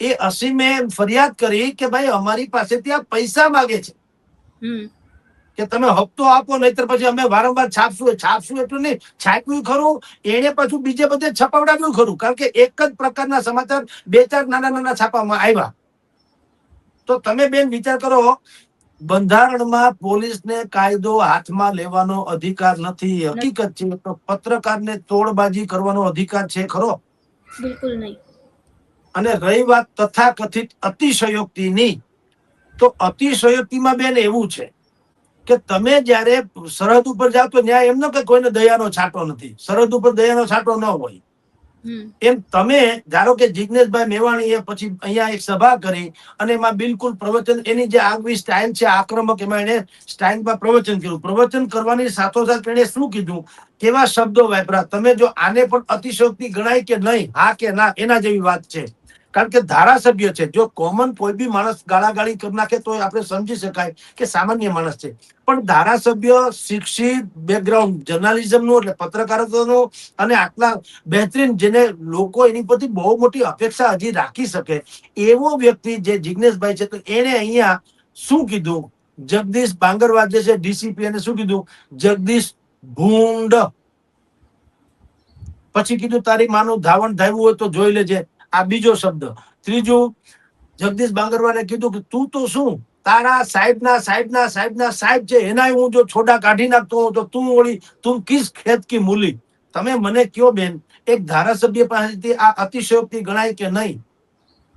એ અસીમે ફરિયાદ કરી કે ભાઈ અમારી પાસેથી આ પૈસા માંગે છે કે તમે હપ્તો આપો, નહીતર પછી અમે વારંવાર છાપશું એટલું નહીં, છાપ્યું ખરું, એને પાછું બીજે બધે છપાવડાવ્યું ખરું, કારણ કે એક જ પ્રકારના સમાચાર 2-4 નાના નાના છાપામાં આવ્યા. તો તમે બેન વિચાર કરો, બંધારણમાં પોલીસને કાયદો હાથમાં લેવાનો અધિકાર નથી. હકીકત છે તો પત્રકારને તોડબાજી કરવાનો અધિકાર છે ખરો? બિલકુલ નહીં. અને રહી વાત તથાકથિત અતિશયોક્તિની, તો અતિશયોક્તિમાં બેન એવું છે કે તમે જયારે સરહદ ઉપર જાઓ તો ન્યાય એમ ન કે કોઈને દયાનો છાંટો નથી, સરહદ ઉપર દયાનો છાંટો ન હોય. એમ તમે ધારો કે જિજ્ઞેશભાઈ મેવાણીએ પછી અહીંયા એક સભા કરી અને એમાં બિલકુલ પ્રવચન, એની જે આગવી સ્ટાઇલ છે આક્રમક, એમાં એને સ્ટાઇલમાં પ્રવચન કર્યું. પ્રવચન કરવાની સાથોસાથ એને શું કીધું, કેવા શબ્દો વાપર્યા, તમે જો આને પણ અતિશયોક્તિ ગણાય કે નહીં, હા કે ના, એના જેવી વાત છે. કારણ કે ધારાસભ્ય છે, જો કોમન કોઈ બી માણસ ગાળાગાળી કરી નાખે તો આપણે સમજી શકાય કે સામાન્ય માણસ છે. પણ ધારાસભ્ય શિક્ષિત બેકગ્રાઉન્ડ જર્નાલિઝમનું એટલે પત્રકારત્વનું અને આટલા બહેતરીન, જેને લોકો એની પરથી બહુ મોટી અપેક્ષા હજી રાખી શકે એવો વ્યક્તિ જે જિજ્ઞેશભાઈ છે, તો એને અહીંયા શું કીધું, જગદીશ બાંગરવા જે છે ડીસીપી, એને શું કીધું, જગદીશ ભૂંડ. પછી કીધું તારી માનું ધાવણ ધાવ્યું હોય તો જોઈ લેજે, આ બીજો શબ્દ. ત્રીજું, જગદીશ બાંગરવાને કીધું કે તું તો શું, તારા સાહેબ છે એના હું જો છોડા કાઢી નાખતો હોઉં તો તું ઓળી તું કિસ ખેત કી મૂલી. તમે મને કયો બેન, એક ધારાસભ્ય પાસેથી આ અતિશયોક્તિ ગણાય કે નહીં?